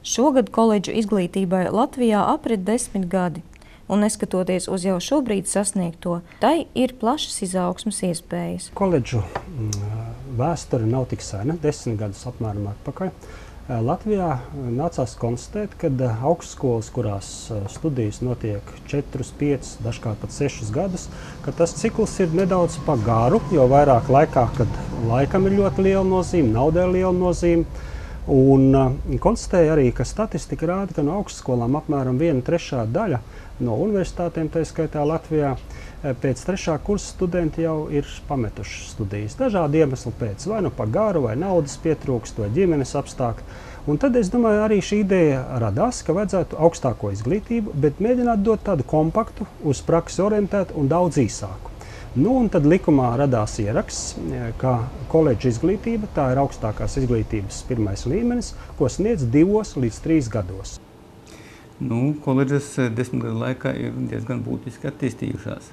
Šogad koledžu izglītībai Latvijā aprit 10 gadi, un neskatoties uz jau šobrīd sasniegto, tai ir plašas izaugsmes iespējas. Koledžu vēsture nav tik sena, 10 gadus apmēram atpakaļ. Latvijā nācās konstatēt, ka augstskolas, kurās studijas notiek 4, 5, dažkārt pat 6 gadus, ka tas cikls ir nedaudz pa garu, jo vairāk laikā, kad laikam ir ļoti liela nozīme, naudai liela nozīme. Un konstatēja arī, ka statistika rāda, ka no augstskolām apmēram 1/3 daļa no universitātēm, tā skaitā Latvijā, pēc 3. kursa studenti jau ir pametuši studijas. Dažādi iemesli pēc, vai nu pa garu, vai naudas pietrūkst, vai ģimenes apstākļi. Un tad es domāju, arī šī ideja radās, ka vajadzētu augstāko izglītību, bet mēģināt dot tādu kompaktu, uz praksi orientētu un daudz īsāku. Nu, un tad likumā radās ieraksts, ka koledža izglītība, tā ir augstākās izglītības pirmais līmenis, ko sniedz 2 līdz 3 gados. Koledžas 10 gadu laikā ir diezgan būtiski attīstījušās.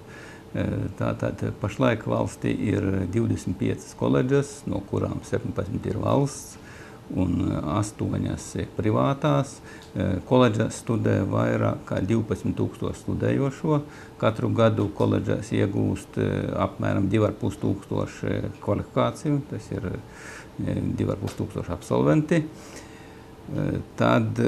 Tātad pašlaik valstī ir 25 koledžas, no kurām 17 ir valsts un 8 ir privātās. Koledžās studē vairāk kā 12 000 studējošo. Katru gadu koledžās iegūst apmēram 2,5 tūkstoši kvalifikāciju, tas ir 2,5 tūkstoši absolventi. Tad,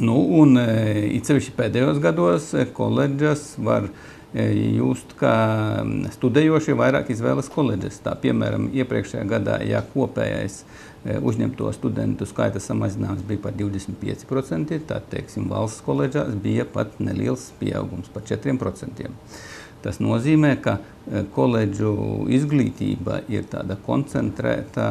un it sevišķi pēdējos gados koledžas var just, ka studējošie vairāk izvēlas koledžas. Tā, piemēram, iepriekšējā gadā, ja kopējais uzņemto studentu skaita samazinājums bija par 25%, tad, teiksim, valsts koledžās bija pat neliels pieaugums par 4%. Tas nozīmē, ka koledžu izglītība ir tāda koncentrēta,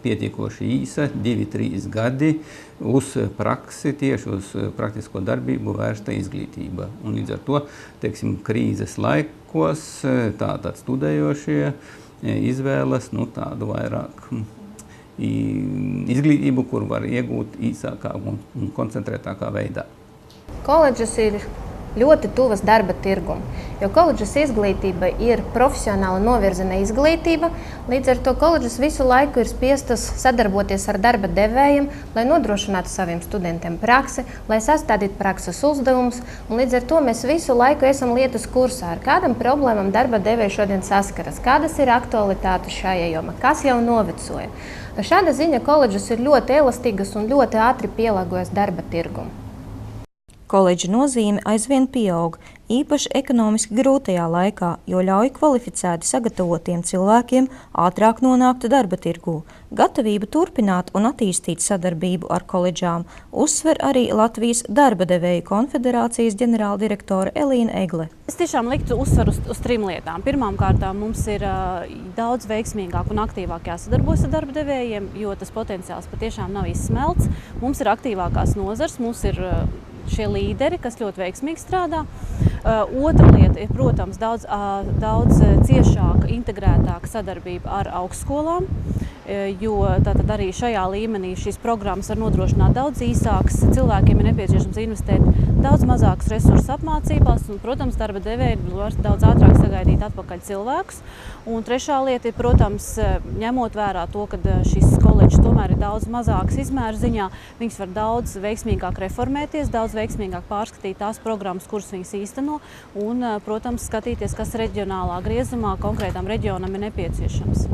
pietiekoši īsa, 2-3 gadi uz praksi, tieši uz praktisko darbību vērsta izglītība. Un līdz ar to, teiksim, krīzes laikos tātad studējošie izvēlas tādu vairāk izglītību, kur var iegūt īsākā un koncentrētākā veidā. Koledžas ir ļoti tuvas darba tirgum, jo koledžas izglītība ir profesionāla novirziena izglītība, līdz ar to koledžas visu laiku ir spiestas sadarboties ar darba devējiem, lai nodrošinātu saviem studentiem praksi, lai sastādītu prakses uzdevumus, un līdz ar to mēs visu laiku esam lietas kursā, ar kādam problēmam darba devēji šodien saskaras, kādas ir aktualitātes šajā jomā, kas jau novecoja. Šāda ziņa koledžas ir ļoti elastīgas un ļoti ātri pielāgojas darba tirgumu. Koledža nozīme aizvien pieaug, īpaši ekonomiski grūtajā laikā, jo ļauj kvalificēti sagatavotiem cilvēkiem ātrāk nonākt darba tirgū. Gatavību turpināt un attīstīt sadarbību ar koledžām uzsver arī Latvijas darba devēju konfederācijas ģenerāldirektore Elīna Egle. Es tiešām liktu uzsvaru uz 3 lietām. Pirmām kārtām mums ir daudz veiksmīgāk un aktīvāk jāsadarbojas ar darba devējiem, jo tas potenciāls patiešām nav izsmelts. Mums ir aktīvākās nozars, mums ir šie līderi, kas ļoti veiksmīgi strādā. Otra lieta ir, protams, daudz ciešāka, integrētāka sadarbība ar augstskolām, jo tātad arī šajā līmenī šīs programmas var nodrošināt daudz īsākas, cilvēkiem ir nepieciešams investēt daudz mazākus resursus apmācībās, un, protams, darba devēji var daudz ātrāk sagaidīt atpakaļ cilvēkus. Un trešā lieta ir, protams, ņemot vērā to, ka šīs koledžas tomēr ir daudz mazākas izmēru ziņā, viņas var daudz veiksmīgāk reformēties, daudz veiksmīgāk pārskatīt tās programmas, kuras viņas īsteno, un, protams, skatīties, kas reģionālā griezumā konkrētam reģionam ir nepieciešams.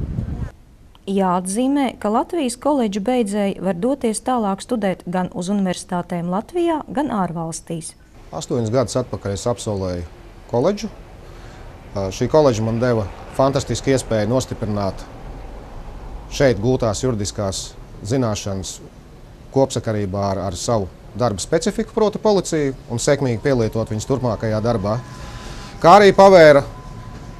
Jāatzīmē, ka Latvijas koledžu beidzēji var doties tālāk studēt gan uz universitātēm Latvijā, gan ārvalstīs. 8 gadus atpakaļ es absolvēju koledžu. Šī koledža man deva fantastisku iespēju nostiprināt šeit gūtās juridiskās zināšanas kopsakarībā ar savu darba specifiku, proti policiju, un sekmīgi pielietot viņas turpmākajā darbā. Kā arī pavēra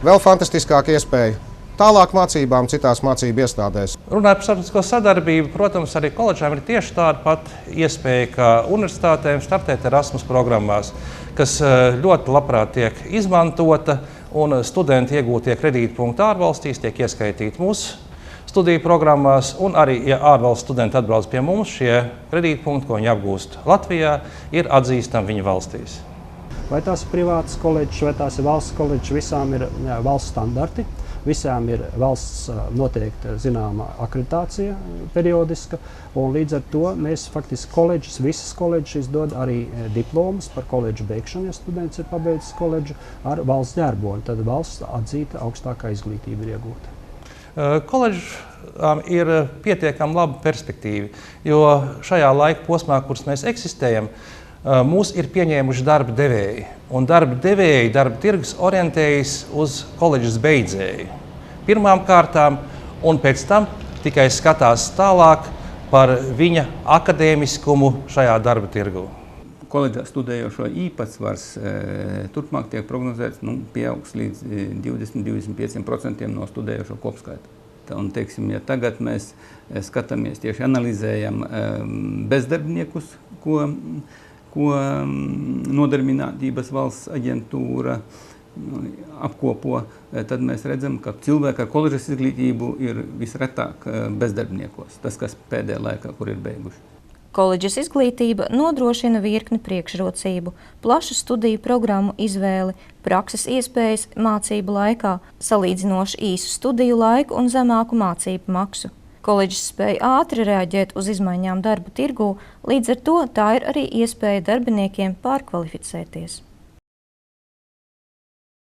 vēl fantastiskāku iespēju tālāk mācībām citās mācību iestādēs. Runājot par starptautisko sadarbību, protams, arī koledžām ir tieši tāda pat iespēja, kā universitātēm startēt Erasmus programmās, kas ļoti labprāt tiek izmantota, un studenti iegūtie kredītpunkti ārvalstīs tiek ieskaitīti mūsu studiju programmās, un arī, ja ārvalstu studenti atbrauc pie mums, šie kredītpunkti, ko viņi apgūst Latvijā, ir atzīstami viņu valstīs. Vai tās ir privātas koledžas, vai tās ir valsts koledžas, visām ir valsts standarti. Visām ir valsts noteikta zināma akreditācija periodiska, un līdz ar to mēs faktiski visas koledžas dod arī diplomas par koledžu beigšanu, ja students ir pabeidzis koledžu ar valsts ģerboni. Tad valsts atzīta augstākā izglītība ir iegūta. Koledžām ir pietiekami laba perspektīva, jo šajā laika posmā, kuras mēs eksistējam, mūs ir pieņēmuši darba devēji. Un darba devēji, darba tirgus orientējas uz koledžas beidzēju. Pirmām kārtām, un pēc tam tikai skatās tālāk par viņa akadēmiskumu šajā darba tirgu. Koledžā studējošo īpatsvars turpmāk tiek prognozēts, pieaugs līdz 20–25% no studējošo kopskaita. Un, teiksim, ja tagad mēs skatāmies, tieši analizējam bezdarbniekus, ko Nodarbinātības valsts aģentūra apkopo, tad mēs redzam, ka cilvēki ar koledžas izglītību ir visretāk bezdarbniekos, tas, kas pēdējā laikā, kur ir beiguši. Koledžas izglītība nodrošina virkni priekšrocību, plašu studiju programmu izvēli, prakses iespējas mācību laikā, salīdzinoši īsu studiju laiku un zemāku mācību maksu. Koledžas spēja ātri reaģēt uz izmaiņām darba tirgū, līdz ar to tā ir arī iespēja darbiniekiem pārkvalificēties.